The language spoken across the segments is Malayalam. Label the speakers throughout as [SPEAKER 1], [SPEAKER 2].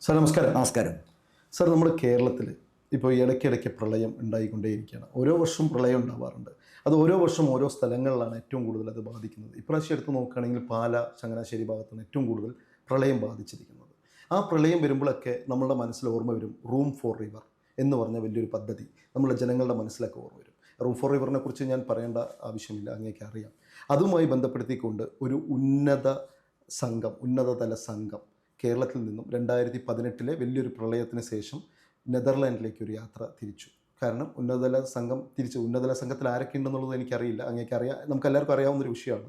[SPEAKER 1] സാർ നമസ്കാരം.
[SPEAKER 2] നമസ്കാരം.
[SPEAKER 1] സാർ, നമ്മുടെ കേരളത്തിൽ ഇപ്പോൾ ഇടയ്ക്കിടയ്ക്ക് പ്രളയം ഉണ്ടായിക്കൊണ്ടേയിരിക്കുകയാണ്. ഓരോ വർഷവും പ്രളയം ഉണ്ടാവാറുണ്ട്. അത് ഓരോ വർഷവും ഓരോ സ്ഥലങ്ങളിലാണ് ഏറ്റവും കൂടുതൽ അത് ബാധിക്കുന്നത്. ഇപ്രാവശ്യം എടുത്ത് നോക്കുകയാണെങ്കിൽ പാല, ചങ്ങനാശ്ശേരി ഭാഗത്താണ് ഏറ്റവും കൂടുതൽ പ്രളയം ബാധിച്ചിരിക്കുന്നത്. ആ പ്രളയം വരുമ്പോഴൊക്കെ നമ്മളുടെ മനസ്സിൽ ഓർമ്മ വരും റൂം ഫോർ റിവർ എന്ന് പറഞ്ഞ വലിയൊരു പദ്ധതി നമ്മുടെ ജനങ്ങളുടെ മനസ്സിലൊക്കെ ഓർമ്മ വരും. റൂം ഫോർ റിവറിനെ കുറിച്ച് ഞാൻ പറയേണ്ട ആവശ്യമില്ല, അങ്ങേക്ക് അറിയാം. അതുമായി ബന്ധപ്പെടുത്തിക്കൊണ്ട് ഒരു ഉന്നതതല സംഘം കേരളത്തിൽ നിന്നും 2018 വലിയൊരു പ്രളയത്തിന് ശേഷം നെതർലാൻഡിലേക്ക് ഒരു യാത്ര തിരിച്ചു. കാരണം ഉന്നതതല സംഘത്തിൽ ആരൊക്കെ ഉണ്ടെന്നുള്ളത് എനിക്കറിയില്ല, അങ്ങേക്കറിയാം, നമുക്കെല്ലാവർക്കും അറിയാവുന്നൊരു വിഷയമാണ്.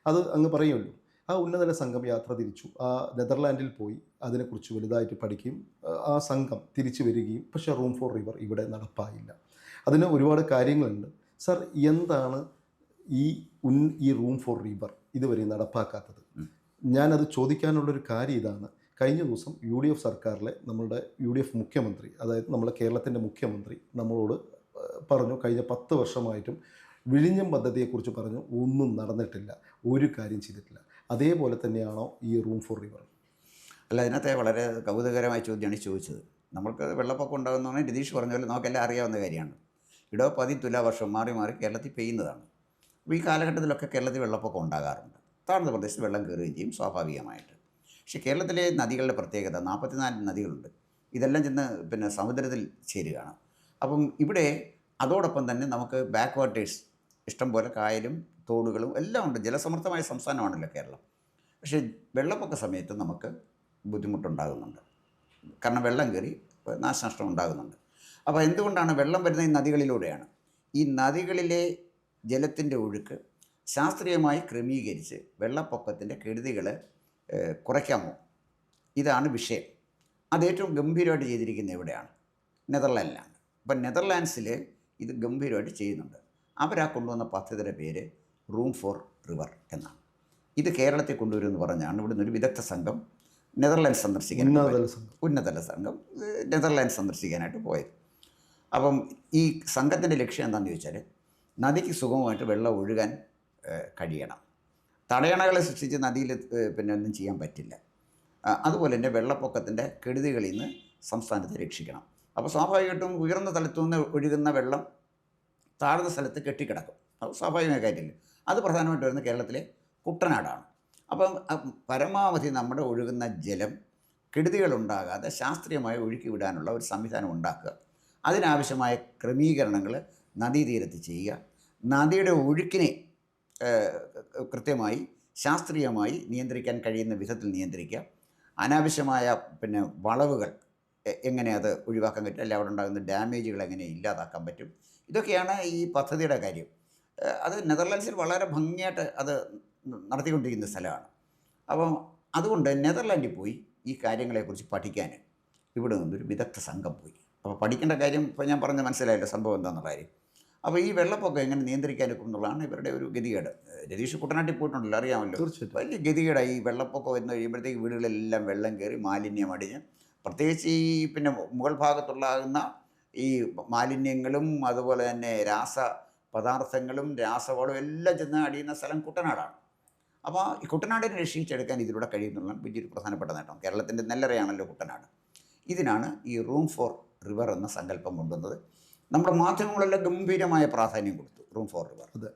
[SPEAKER 1] അത് അങ്ങ് പറയുമല്ലോ. ആ ഉന്നതതല സംഘം യാത്ര തിരിച്ചു. ആ നെതർലാൻഡിൽ പോയി അതിനെക്കുറിച്ച് വലുതായിട്ട് പഠിക്കുകയും ആ സംഘം തിരിച്ചു വരികയും, പക്ഷേ റൂം ഫോർ റിവർ ഇവിടെ നടപ്പായില്ല. അതിന് ഒരുപാട് കാര്യങ്ങളുണ്ട്. സർ, എന്താണ് ഈ റൂം ഫോർ റിവർ ഇതുവരെ നടപ്പാക്കാത്തത്? ഞാനത് ചോദിക്കാനുള്ളൊരു കാര്യം ഇതാണ്. കഴിഞ്ഞ ദിവസം UDF സർക്കാരിലെ നമ്മളുടെ UDF മുഖ്യമന്ത്രി, അതായത് നമ്മുടെ കേരളത്തിൻ്റെ മുഖ്യമന്ത്രി നമ്മളോട് പറഞ്ഞു, കഴിഞ്ഞ 10 വർഷമായിട്ടും വിഴിഞ്ഞം പദ്ധതിയെക്കുറിച്ച് പറഞ്ഞു, ഒന്നും നടന്നിട്ടില്ല, ഒരു കാര്യം ചെയ്തിട്ടില്ല. അതേപോലെ തന്നെയാണോ ഈ റൂം ഫോർ റിവർ?
[SPEAKER 2] അല്ല, അതിനകത്തെ വളരെ കൗതുകകരമായ ചോദ്യമാണ് ചോദിച്ചത്. നമ്മൾക്ക് വെള്ളപ്പൊക്കം ഉണ്ടാകുന്നതാണ് രതീഷ് പറഞ്ഞ പോലെ നമുക്കെല്ലാം അറിയാവുന്ന കാര്യമാണ്. ഇടവപ്പാതി തുലാവർഷം മാറി മാറി കേരളത്തിൽ പെയ്യുന്നതാണ്. അപ്പോൾ ഈ കാലഘട്ടത്തിലൊക്കെ കേരളത്തിൽ വെള്ളപ്പൊക്കം ഉണ്ടാകാറുണ്ട്. താഴ്ന്ന പ്രദേശത്ത് വെള്ളം കയറുകയും ചെയ്യും സ്വാഭാവികമായിട്ട്. പക്ഷേ കേരളത്തിലെ നദികളുടെ പ്രത്യേകത 44 നദികളുണ്ട്. ഇതെല്ലാം ചെന്ന് സമുദ്രത്തിൽ ചേരുകയാണ്. അപ്പം ഇവിടെ അതോടൊപ്പം തന്നെ നമുക്ക് ബാക്ക് വാട്ടേഴ്സ് ഇഷ്ടംപോലെ, കായലും തോടുകളും എല്ലാം ഉണ്ട്. ജലസമൃദ്ധമായ സംസ്ഥാനമാണല്ലോ കേരളം. പക്ഷേ വെള്ളപ്പൊക്ക സമയത്ത് നമുക്ക് ബുദ്ധിമുട്ടുണ്ടാകുന്നുണ്ട്. കാരണം വെള്ളം കയറി നാശനഷ്ടം ഉണ്ടാകുന്നുണ്ട്. അപ്പോൾ എന്തുകൊണ്ടാണ് വെള്ളം വരുന്ന ഈ നദികളിലൂടെയാണ്? ഈ നദികളിലെ ജലത്തിൻ്റെ ഒഴുക്ക് ശാസ്ത്രീയമായി ക്രമീകരിച്ച് വെള്ളപ്പൊക്കത്തിൻ്റെ കെടുതികൾ കുറയ്ക്കാമോ? ഇതാണ് വിഷയം. അത് ഏറ്റവും ഗംഭീരമായിട്ട് ചെയ്തിരിക്കുന്നത് എവിടെയാണ്? നെതർലാൻഡിലാണ്. അപ്പം നെതർലാൻഡ്സിൽ ഇത് ഗംഭീരമായിട്ട് ചെയ്യുന്നുണ്ട്. അവരാ കൊണ്ടുവന്ന പദ്ധതിയുടെ പേര് റൂം ഫോർ റിവർ എന്നാണ്. ഇത് കേരളത്തിൽ കൊണ്ടുവരുമെന്ന് പറഞ്ഞാണ് ഇവിടുന്ന് ഒരു വിദഗ്ധ സംഘം നെതർലാൻഡ് സന്ദർശിക്കാൻ, ഉന്നതതല സംഘം നെതർലാൻഡ് സന്ദർശിക്കാനായിട്ട് പോയത്. അപ്പം ഈ സംഘത്തിൻ്റെ ലക്ഷ്യം എന്താണെന്ന് ചോദിച്ചാൽ, നദിക്ക് സുഗമമായിട്ട് വെള്ളം ഒഴുകാൻ കഴിയണം. തടയണകളെ സൃഷ്ടിച്ച് നദിയിൽ ഒന്നും ചെയ്യാൻ പറ്റില്ല. അതുപോലെ തന്നെ വെള്ളപ്പൊക്കത്തിൻ്റെ കെടുതികളിൽ നിന്ന് സംസ്ഥാനത്തെ രക്ഷിക്കണം. അപ്പോൾ സ്വാഭാവികമായിട്ടും ഉയർന്ന തലത്തുനിന്ന് ഒഴുകുന്ന വെള്ളം താഴ്ന്ന സ്ഥലത്ത് കെട്ടിക്കിടക്കും. അത് സ്വാഭാവികമായ കാര്യമില്ല. അത് പ്രധാനമായിട്ട് വരുന്ന കേരളത്തിലെ കുട്ടനാടാണ്. അപ്പം പരമാവധി നമ്മുടെ ഒഴുകുന്ന ജലം കെടുതികളുണ്ടാകാതെ ശാസ്ത്രീയമായി ഒഴുക്കി വിടാനുള്ള ഒരു സംവിധാനം ഉണ്ടാക്കുക. അതിനാവശ്യമായ ക്രമീകരണങ്ങൾ നദീതീരത്ത് ചെയ്യുക. നദിയുടെ ഒഴുക്കിനെ കൃത്യമായി ശാസ്ത്രീയമായി നിയന്ത്രിക്കാൻ കഴിയുന്ന വിധത്തിൽ നിയന്ത്രിക്കുക. അനാവശ്യമായ വളവുകൾ എങ്ങനെ അത് ഒഴിവാക്കാൻ പറ്റും, അല്ല അവിടെ ഉണ്ടാകുന്ന ഡാമേജുകൾ എങ്ങനെ ഇല്ലാതാക്കാൻ പറ്റും. ഇതൊക്കെയാണ് ഈ പദ്ധതിയുടെ കാര്യം. അത് നെതർലാൻഡ്സിൽ വളരെ ഭംഗിയായിട്ട് അത് നടത്തിക്കൊണ്ടിരിക്കുന്ന സ്ഥലമാണ്. അപ്പം അതുകൊണ്ട് നെതർലാൻഡിൽ പോയി ഈ കാര്യങ്ങളെക്കുറിച്ച് പഠിക്കാൻ ഇവിടെ നിന്നൊരു വിദഗ്ധ സംഘം പോയി. അപ്പോൾ പഠിക്കേണ്ട കാര്യം ഇപ്പോൾ ഞാൻ പറഞ്ഞ് മനസ്സിലായല്ലോ സംഭവം എന്താണെന്നുള്ള കാര്യം. അപ്പോൾ ഈ വെള്ളപ്പൊക്കം എങ്ങനെ നിയന്ത്രിക്കാനൊക്കെ എന്നുള്ളതാണ് ഇവരുടെ ഒരു ഗതികേട്. രതീഷ് കുട്ടനാട്ടിൽ പോയിട്ടുണ്ടല്ലോ, അറിയാമല്ലോ. വലിയ ഗതികേടായി. ഈ വെള്ളപ്പൊക്കം എന്ന് കഴിയുമ്പോഴത്തേക്ക് വീടുകളിലെല്ലാം വെള്ളം കയറി മാലിന്യം അടിഞ്ഞ്, പ്രത്യേകിച്ച് ഈ മുകൾ ഭാഗത്തുള്ളാകുന്ന ഈ മാലിന്യങ്ങളും അതുപോലെ തന്നെ രാസപദാർത്ഥങ്ങളും രാസവളവും എല്ലാം ചെന്ന് അടിയുന്ന സ്ഥലം കുട്ടനാടാണ്. അപ്പോൾ ഈ കുട്ടനാടിനെ രക്ഷിച്ചെടുക്കാൻ ഇതിലൂടെ കഴിയുന്നുള്ളതാണ് വലിയൊരു പ്രധാനപ്പെട്ട നേട്ടം. കേരളത്തിൻ്റെ നെല്ലറയാണല്ലോ കുട്ടനാട്. ഇതിനാണ് ഈ റൂം ഫോർ റിവർ എന്ന സങ്കല്പം കൊണ്ടുവന്നത്. നമ്മുടെ മാധ്യമങ്ങളെല്ലാം ഗംഭീരമായ പ്രാധാന്യം കൊടുത്തു റൂം ഫോർ റിവർ.
[SPEAKER 1] അതെ.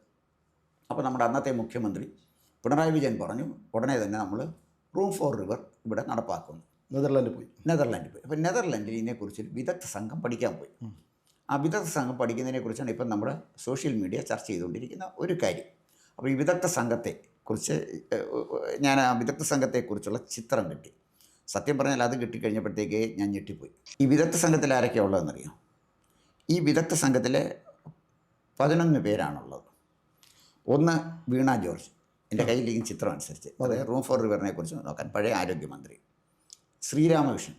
[SPEAKER 2] അപ്പോൾ നമ്മുടെ അന്നത്തെ മുഖ്യമന്ത്രി പിണറായി വിജയൻ പറഞ്ഞു, ഉടനെ തന്നെ നമ്മൾ റൂം ഫോർ റിവർ ഇവിടെ നടപ്പാക്കുന്നു.
[SPEAKER 1] നെതർലാൻഡിൽ പോയി.
[SPEAKER 2] അപ്പോൾ നെതർലാൻഡിൽ ഇതിനെക്കുറിച്ച് വിദഗ്ധ സംഘം പഠിക്കാൻ പോയി. ആ വിദഗ്ധ സംഘം പഠിക്കുന്നതിനെക്കുറിച്ചാണ് ഇപ്പം നമ്മുടെ സോഷ്യൽ മീഡിയ ചർച്ച ചെയ്തുകൊണ്ടിരിക്കുന്ന ഒരു കാര്യം. അപ്പോൾ ഈ വിദഗ്ധ സംഘത്തെക്കുറിച്ച് ഞാൻ ആ വിദഗ്ധ സംഘത്തെക്കുറിച്ചുള്ള ചിത്രം കിട്ടി. സത്യം പറഞ്ഞാൽ അത് കിട്ടിക്കഴിഞ്ഞപ്പോഴത്തേക്ക് ഞാൻ ഞെട്ടിപ്പോയി. ഈ വിദഗ്ധ സംഘത്തിൽ ആരൊക്കെയാണ് ഉള്ളതെന്നറിയാം? ഈ വിദഗ്ധ സംഘത്തിലെ 11 പേരാണുള്ളത്. ഒന്ന് വീണ ജോർജ്, എൻ്റെ കയ്യിലിരിക്കുന്ന ചിത്രം അനുസരിച്ച്, അതായത് റൂം ഫോർ റിവറിനെ കുറിച്ച് നോക്കാൻ പഴയ ആരോഗ്യമന്ത്രി. ശ്രീരാമകൃഷ്ണൻ,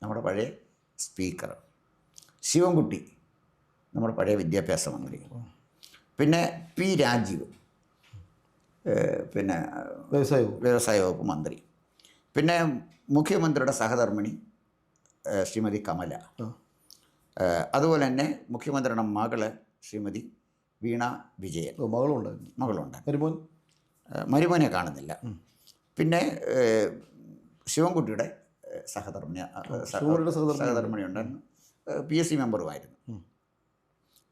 [SPEAKER 2] നമ്മുടെ പഴയ സ്പീക്കർ. ശിവൻകുട്ടി, നമ്മുടെ പഴയ വിദ്യാഭ്യാസ മന്ത്രി. പിന്നെ പി രാജീവ്, വ്യവസായ വകുപ്പ് മന്ത്രി. പിന്നെ മുഖ്യമന്ത്രിയുടെ സഹധർമ്മിണി ശ്രീമതി കമല. അതുപോലെ തന്നെ മുഖ്യമന്ത്രിയുടെ മകള് ശ്രീമതി വീണ വിജയൻ. മകളുണ്ട്. മരുമോനെ കാണുന്നില്ല. പിന്നെ ശിവൻകുട്ടിയുടെ സഹധർമ്മിണി
[SPEAKER 1] ശിവകുമാരിയുടെ സഹധർമ്മിണി
[SPEAKER 2] സഹധർമ്മിണി ഉണ്ടായിരുന്നു, PSC മെമ്പറുമായിരുന്നു.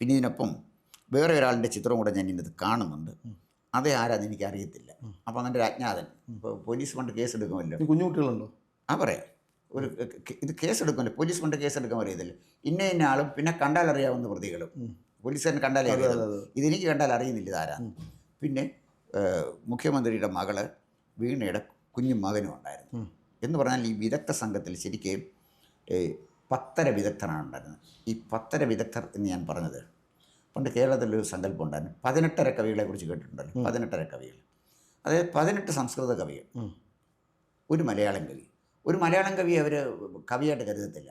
[SPEAKER 2] പിന്നെ ഇതിനൊപ്പം വേറെ ഒരാളുടെ ചിത്രവും കൂടെ ഞാൻ ഇന്നത് കാണുന്നുണ്ട്. അതേ ആരാന്ന് എനിക്കറിയത്തില്ല. അപ്പോൾ അങ്ങനെ ഒരു അജ്ഞാതൻ, ഇപ്പോൾ പോലീസ് പണ്ട് കേസെടുക്കുമല്ലോ,
[SPEAKER 1] കുഞ്ഞു കുട്ടികളുണ്ടോ?
[SPEAKER 2] പറയാം, ഒരു ഇത് കേസെടുക്കുമല്ലോ, പോലീസ് പണ്ട് കേസെടുക്കാൻ അറിയത്തില്ല. ഇന്ന ആളും പിന്നെ കണ്ടാൽ അറിയാവുന്ന പ്രതികളും, പോലീസുകാരൻ കണ്ടാലേ അറിയാം, ഇതെനിക്ക് കണ്ടാൽ അറിയുന്നില്ല ഇതാരാന്ന്. പിന്നെ മുഖ്യമന്ത്രിയുടെ മകള് വീണയുടെ കുഞ്ഞു മകനും ഉണ്ടായിരുന്നു. എന്ന് പറഞ്ഞാൽ ഈ വിദഗ്ധ സംഘത്തിൽ ശരിക്കും 10 വിദഗ്ധരാണ് ഉണ്ടായിരുന്നത്. ഈ 10 വിദഗ്ധർ എന്ന് ഞാൻ പറഞ്ഞത്, പണ്ട് കേരളത്തിലൊരു സങ്കല്പം ഉണ്ടായിരുന്നു, 18 കവികളെ കുറിച്ച് കേട്ടിട്ടുണ്ടല്ലോ. 18 കവികൾ, അതായത് 18 സംസ്കൃത കവികൾ, ഒരു മലയാളം കവി. ഒരു മലയാളം കവി അവർ കവിയായിട്ട് കരുതത്തില്ല,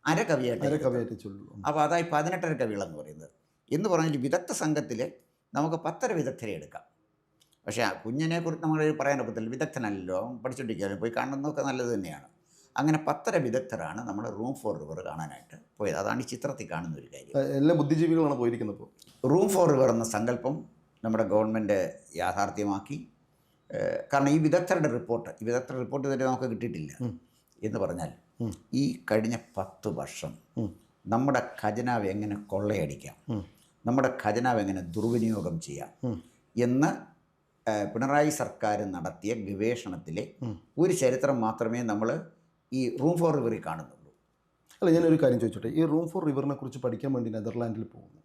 [SPEAKER 2] അര കവിയായിട്ട് ചൊല്ലുള്ളൂ. അപ്പോൾ അതായി 18 കവികളെന്ന് പറയുന്നത്. എന്ന് പറഞ്ഞാൽ വിദഗ്ധ സംഘത്തിൽ നമുക്ക് 10 വിദഗ്ധരെ എടുക്കാം. പക്ഷേ ആ കുഞ്ഞിനെ കുറിച്ച് നമ്മൾ പറയാനൊക്കത്തില്ല, വിദഗ്ധനല്ലോ, പഠിച്ചുകൊണ്ടിരിക്കുകയല്ലോ, പോയി കാണുന്നതൊക്കെ നല്ലത് തന്നെയാണ്. അങ്ങനെ 10 വിദഗ്ധരാണ് നമ്മൾ റൂം ഫോർ റിവർ കാണാനായിട്ട് പോയത്. അതാണ് ഈ ചിത്രത്തിൽ കാണുന്ന ഒരു കാര്യം.
[SPEAKER 1] എല്ലാ ബുദ്ധിജീവികളാണ് പോയിരിക്കുന്നത്. ഇപ്പോൾ
[SPEAKER 2] റൂം ഫോർ റിവർ എന്ന സങ്കല്പം നമ്മുടെ ഗവൺമെൻറ് യാഥാർത്ഥ്യമാക്കി. കാരണം ഈ വിദഗ്ധരുടെ റിപ്പോർട്ട് ഇതുവരെ നമുക്ക് കിട്ടിയിട്ടില്ല. എന്ന് പറഞ്ഞാൽ ഈ കഴിഞ്ഞ 10 വർഷം നമ്മുടെ ഖജനാവ് എങ്ങനെ കൊള്ളയടിക്കാം, നമ്മുടെ ഖജനാവ് എങ്ങനെ ദുർവിനിയോഗം ചെയ്യാം എന്ന് പിണറായി സർക്കാർ നടത്തിയ ഗവേഷണത്തിലെ ഒരു ചരിത്രം മാത്രമേ നമ്മൾ ഈ റൂം ഫോർ റിവറിൽ കാണുന്നുള്ളൂ.
[SPEAKER 1] അല്ല, ഞാനൊരു കാര്യം ചോദിച്ചോട്ടെ. ഈ റൂം ഫോർ റിവറിനെ കുറിച്ച് പഠിക്കാൻ വേണ്ടി നെതർലാൻഡിൽ പോകുന്നു.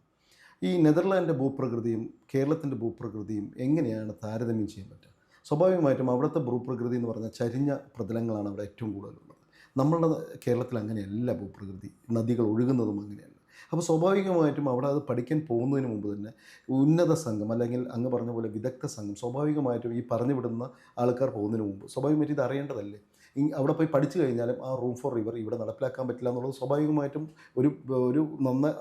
[SPEAKER 1] ഈ നെതർലാൻഡിൻ്റെ ഭൂപ്രകൃതിയും കേരളത്തിൻ്റെ ഭൂപ്രകൃതിയും എങ്ങനെയാണ് താരതമ്യം ചെയ്യാൻ പറ്റുക? സ്വാഭാവികമായിട്ടും അവിടുത്തെ ഭൂപ്രകൃതി എന്ന് പറഞ്ഞാൽ ചരിഞ്ഞ പ്രതലങ്ങളാണ് അവിടെ ഏറ്റവും കൂടുതലുള്ളത്. നമ്മളുടെ കേരളത്തിൽ അങ്ങനെയല്ല ഭൂപ്രകൃതി, നദികൾ ഒഴുകുന്നതും അങ്ങനെയല്ല. അപ്പോൾ സ്വാഭാവികമായിട്ടും അവിടെ അത് പഠിക്കാൻ പോകുന്നതിന് മുമ്പ് തന്നെ ഉന്നത സംഘം, അല്ലെങ്കിൽ അങ്ങ് പറഞ്ഞ പോലെ വിദഗ്ധ സംഘം, സ്വാഭാവികമായിട്ടും ഈ പറഞ്ഞു വിടുന്ന ആൾക്കാർ പോകുന്നതിന് മുമ്പ് സ്വാഭാവികമായിട്ടും ഇത് അറിയേണ്ടതല്ലേ? അവിടെ പോയി പഠിച്ചു കഴിഞ്ഞാലും ആ റൂം ഫോർ റിവർ ഇവിടെ നടപ്പിലാക്കാൻ പറ്റില്ല എന്നുള്ളത് സ്വാഭാവികമായിട്ടും ഒരു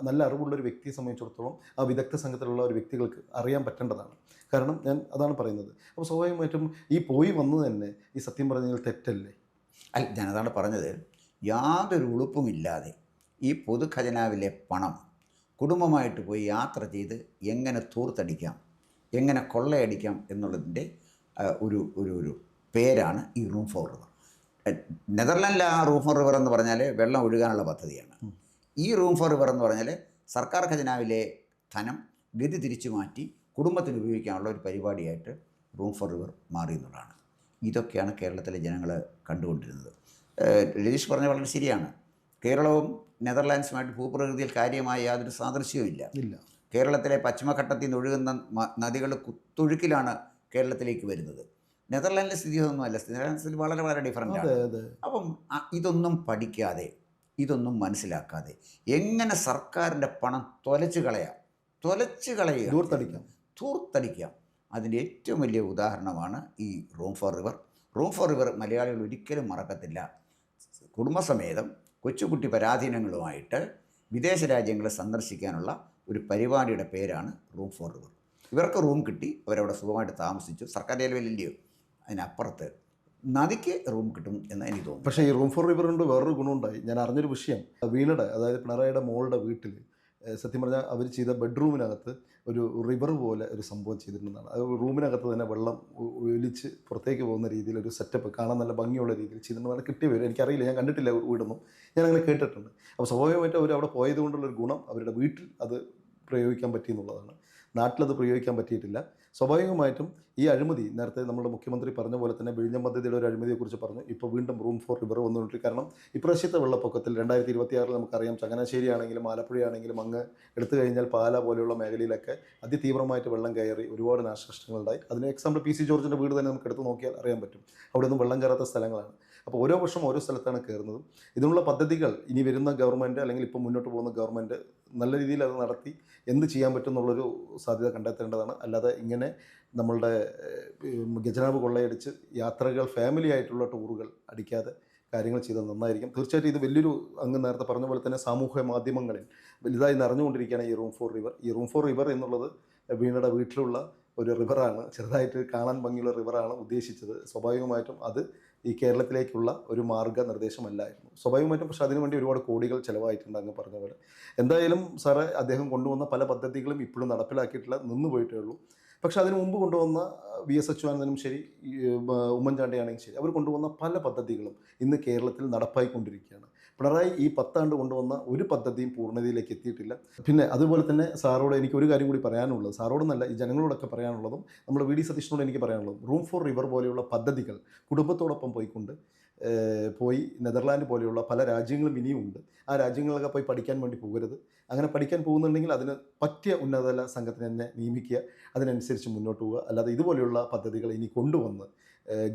[SPEAKER 1] നല്ല അറിവുള്ള ഒരു വ്യക്തിയെ സംബന്ധിച്ചിടത്തോളം ആ വിദഗ്ധ സംഘത്തിലുള്ള ഒരു വ്യക്തികൾക്ക് അറിയാൻ പറ്റേണ്ടതാണ്. കാരണം ഞാൻ അതാണ് പറയുന്നത്. അപ്പോൾ സ്വാഭാവികമായിട്ടും ഈ പോയി വന്നത് തന്നെ ഈ സത്യം പറഞ്ഞാൽ തെറ്റല്ലേ?
[SPEAKER 2] അല്ല, ഞാനതാണ് പറഞ്ഞത്, യാതൊരു ഉളുപ്പുമില്ലാതെ ഈ പൊതു ഖജനാവിലെ പണം കുടുംബമായിട്ട് പോയി യാത്ര ചെയ്ത് എങ്ങനെ തൂർത്തടിക്കാം, എങ്ങനെ കൊള്ളയടിക്കാം എന്നുള്ളതിൻ്റെ ഒരു പേരാണ് ഈ റൂം ഫോർ റിവർ. നെതർലാൻഡിലെ ആ റൂം ഫോർ റിവർ എന്ന് പറഞ്ഞാൽ വെള്ളം ഒഴുകാനുള്ള പദ്ധതിയാണ്. ഈ റൂം ഫോർ റിവർ എന്ന് പറഞ്ഞാൽ സർക്കാർ ഖജനാവിലെ ധനം ഗതി തിരിച്ചു മാറ്റി കുടുംബത്തിന് ഉപയോഗിക്കാനുള്ള ഒരു പരിപാടിയായിട്ട് റൂം ഫോർ റിവർ മാറി എന്നുള്ളതാണ്. ഇതൊക്കെയാണ് കേരളത്തിലെ ജനങ്ങൾ കണ്ടുകൊണ്ടിരുന്നത്. രതീഷ് പറഞ്ഞ വളരെ ശരിയാണ്. കേരളവും നെതർലാൻഡ്സുമായിട്ട് ഭൂപ്രകൃതിയിൽ കാര്യമായ യാതൊരു സാദൃശ്യവുമില്ല. കേരളത്തിലെ പശ്ചിമഘട്ടത്തിൽ നിന്ന് ഒഴുകുന്ന നദികൾ കുത്തൊഴുക്കിലാണ് കേരളത്തിലേക്ക് വരുന്നത്. നെതർലാൻഡിലെ സ്ഥിതി ഒന്നുമല്ല, നെതർലാൻഡ്സിൽ വളരെ വളരെ ഡിഫറൻ്റ് ആണ്. അപ്പം ഇതൊന്നും പഠിക്കാതെ, ഇതൊന്നും മനസ്സിലാക്കാതെ എങ്ങനെ സർക്കാരിൻ്റെ പണം തൊലച്ച് കളയുക, തൂർത്തടിക്കാം, അതിൻ്റെ ഏറ്റവും വലിയ ഉദാഹരണമാണ് ഈ room for river. Room for river മലയാളികൾ ഒരിക്കലും മറക്കത്തില്ല. കുടുംബസമേതം കൊച്ചുകുട്ടി പരാധീനങ്ങളുമായിട്ട് വിദേശ രാജ്യങ്ങളെ സന്ദർശിക്കാനുള്ള ഒരു പരിപാടിയുടെ പേരാണ് റൂം ഫോർ റിവർ. ഇവർക്ക് റൂം കിട്ടി, അവരവിടെ സുഖമായിട്ട് താമസിച്ചു. സർക്കാർ ലെവലിൻ്റെയോ അതിനപ്പുറത്ത് നദിക്ക് റൂം കിട്ടും എന്ന് എനിക്ക് തോന്നുന്നു.
[SPEAKER 1] പക്ഷേ ഈ റൂം ഫോർ റിവർ കൊണ്ട് വേറൊരു ഗുണമുണ്ടായി. ഞാൻ അറിഞ്ഞൊരു വിഷയം, വീണയുടെ, അതായത് പിണറായിയുടെ മോളുടെ വീട്ടിൽ സത്യം പറഞ്ഞാൽ അവർ ചെയ്ത ബെഡ്റൂമിനകത്ത് ഒരു റിവർ പോലെ ഒരു സംഭവം ചെയ്തിട്ടുണ്ടെന്നാണ്. അത് റൂമിനകത്ത് തന്നെ വെള്ളം ഒലിച്ച് പുറത്തേക്ക് പോകുന്ന രീതിയിൽ ഒരു സെറ്റപ്പ് കാണാൻ നല്ല ഭംഗിയുള്ള രീതിയിൽ ചെയ്തിട്ടുണ്ടെന്നാണ് കിട്ടിയ വരും. എനിക്കറിയില്ല, ഞാൻ കണ്ടിട്ടില്ല വീടൊന്നും, ഞാൻ അങ്ങനെ കേട്ടിട്ടുണ്ട്. അപ്പോൾ സ്വാഭാവികമായിട്ടും അവർ അവിടെ പോയത് കൊണ്ടുള്ളൊരു ഗുണം അവരുടെ വീട്ടിൽ അത് പ്രയോഗിക്കാൻ പറ്റി എന്നുള്ളതാണ്. നാട്ടിലത് പ്രയോഗിക്കാൻ പറ്റിയിട്ടില്ല. സ്വാഭാവികമായിട്ടും ഈ അഴിമതി, നേരത്തെ നമ്മുടെ മുഖ്യമന്ത്രി പറഞ്ഞ പോലെ തന്നെ വിഴിഞ്ഞം പദ്ധതിയുടെ ഒരു അഴിമതിയെക്കുറിച്ച് പറഞ്ഞു. ഇപ്പോൾ വീണ്ടും റൂം ഫോർ റിവർ വന്നുകൊണ്ടിരിക്കും. കാരണം ഇപ്രാവശ്യത്തെ വെള്ളപ്പൊക്കത്തിൽ 2026 നമുക്കറിയാം, ചങ്ങനാശ്ശേരി ആണെങ്കിലും ആലപ്പുഴയാണെങ്കിലും അങ്ങ് എടുത്തു കഴിഞ്ഞാൽ പാല പോലെയുള്ള മേഖലയിലൊക്കെ അതിതീവ്രമായിട്ട് വെള്ളം കയറി ഒരുപാട് നാശനഷ്ടങ്ങളുണ്ടായി. അതിന് എക്സാമ്പിൾ PC ജോർജിൻ്റെ വീട് തന്നെ നമുക്ക് എടുത്ത് നോക്കിയാൽ അറിയാൻ പറ്റും. അവിടെ ഒന്നും വെള്ളം കയറാത്ത സ്ഥലങ്ങളാണ്. അപ്പോൾ ഓരോ വർഷം ഓരോ സ്ഥലത്താണ് കയറുന്നതും. ഇതിനുള്ള പദ്ധതികൾ ഇനി വരുന്ന ഗവൺമെൻറ്, അല്ലെങ്കിൽ ഇപ്പോൾ മുന്നോട്ട് പോകുന്ന ഗവൺമെൻറ് നല്ല രീതിയിൽ അത് നടത്തി എന്ത് ചെയ്യാൻ പറ്റും എന്നുള്ളൊരു സാധ്യത കണ്ടെത്തേണ്ടതാണ്. അല്ലാതെ ഇങ്ങനെ നമ്മളുടെ ഖജനാവ് കൊള്ളയടിച്ച് യാത്രകൾ, ഫാമിലി ആയിട്ടുള്ള ടൂറുകൾ അടിക്കാതെ കാര്യങ്ങൾ ചെയ്താൽ നന്നായിരിക്കും. തീർച്ചയായിട്ടും ഇത് വലിയൊരു, അങ്ങ് നേരത്തെ പറഞ്ഞ പോലെ തന്നെ സാമൂഹ്യ മാധ്യമങ്ങളിൽ വലുതായി നിറഞ്ഞുകൊണ്ടിരിക്കുകയാണ് ഈ റൂം ഫോർ റിവർ. ഈ റൂം ഫോർ റിവർ എന്നുള്ളത് വീണയുടെ വീട്ടിലുള്ള ഒരു റിവറാണ്, ചെറുതായിട്ട് കാണാൻ ഭംഗിയുള്ള റിവറാണ് ഉദ്ദേശിച്ചത്. സ്വാഭാവികമായിട്ടും അത് ഈ കേരളത്തിലേക്കുള്ള ഒരു മാർഗ്ഗനിർദ്ദേശമല്ലായിരുന്നു സ്വാഭാവികമായിട്ടും. പക്ഷേ അതിനുവേണ്ടി ഒരുപാട് കോടികൾ ചിലവായിട്ടുണ്ട്, അങ്ങ് പറഞ്ഞ പോലെ. എന്തായാലും സാറേ, അദ്ദേഹം കൊണ്ടുവന്ന പല പദ്ധതികളും ഇപ്പോഴും നടപ്പിലാക്കിയിട്ടില്ല, നിന്നു പോയിട്ടേ ഉള്ളൂ. പക്ഷെ അതിന് മുമ്പ് കൊണ്ടുവന്ന VS അച്യുതാനന്ദനും ശരി, ഉമ്മൻചാണ്ടിയാണെങ്കിലും ശരി, അവർ കൊണ്ടുവന്ന പല പദ്ധതികളും ഇന്ന് കേരളത്തിൽ നടപ്പായിക്കൊണ്ടിരിക്കുകയാണ്. പിണറായി ഈ 10 ആണ്ട് കൊണ്ടുവന്ന ഒരു പദ്ധതിയും പൂർണ്ണതയിലേക്ക് എത്തിയിട്ടില്ല. പിന്നെ അതുപോലെ തന്നെ സാറോട് എനിക്ക് ഒരു കാര്യം കൂടി പറയാനുള്ളത്, സാറോടൊന്നല്ല ഈ ജനങ്ങളോടൊക്കെ പറയാനുള്ളതും നമ്മൾ VD സതീഷിനോട് എനിക്ക് പറയാനുള്ളതും, റൂം ഫോർ റിവർ പോലെയുള്ള പദ്ധതികൾ കുടുംബത്തോടൊപ്പം പോയി നെതർലാൻഡ് പോലെയുള്ള പല രാജ്യങ്ങളും ഇനിയുമുണ്ട്. ആ രാജ്യങ്ങളിലൊക്കെ പോയി പഠിക്കാൻ വേണ്ടി പോകരുത്. അങ്ങനെ പഠിക്കാൻ പോകുന്നുണ്ടെങ്കിൽ അതിന് പറ്റിയ ഉന്നതതല സംഘത്തിനെ തന്നെ നിയമിക്കുക, അതിനനുസരിച്ച് മുന്നോട്ട് പോവുക. അല്ലാതെ ഇതുപോലെയുള്ള പദ്ധതികൾ ഇനി കൊണ്ടുവന്ന്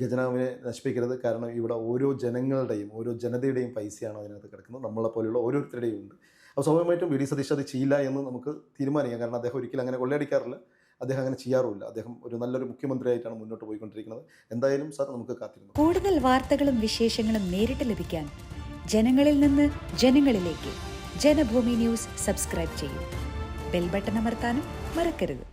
[SPEAKER 1] ഖജനാവിനെ നശിപ്പിക്കരുത്. കാരണം ഇവിടെ ഓരോ ജനങ്ങളുടെയും ഓരോ ജനതയുടെയും പൈസയാണ് അതിനകത്ത് കിടക്കുന്നത്, നമ്മളെപ്പോലെയുള്ള ഓരോരുത്തരുടെയും ഉണ്ട്. അപ്പോൾ സ്വാഭാവികമായിട്ടും VD സതീഷ് അത് ചെയ്യില്ല എന്ന് നമുക്ക് തീരുമാനിക്കാം. കാരണം അദ്ദേഹം ഒരിക്കലും അങ്ങനെ കൊള്ളയടിക്കാറില്ല, അദ്ദേഹം അങ്ങനെ ചെയ്യാറുമില്ല. അദ്ദേഹം ഒരു നല്ലൊരു മുഖ്യമന്ത്രിയായിട്ടാണ് മുന്നോട്ട് പോയിക്കൊണ്ടിരിക്കുന്നത്. എന്തായാലും സാർ നമുക്ക് കാത്തിരുന്നു.
[SPEAKER 3] കൂടുതൽ വാർത്തകളും വിശേഷങ്ങളും നേരിട്ട് ലഭിക്കാൻ ജനങ്ങളിൽ നിന്ന് ജനങ്ങളിലേക്ക് ജനഭൂമി ന്യൂസ് സബ്സ്ക്രൈബ് ചെയ്യൂ. ബെൽ ബട്ടൺ അമർത്താനും മറക്കരുത്.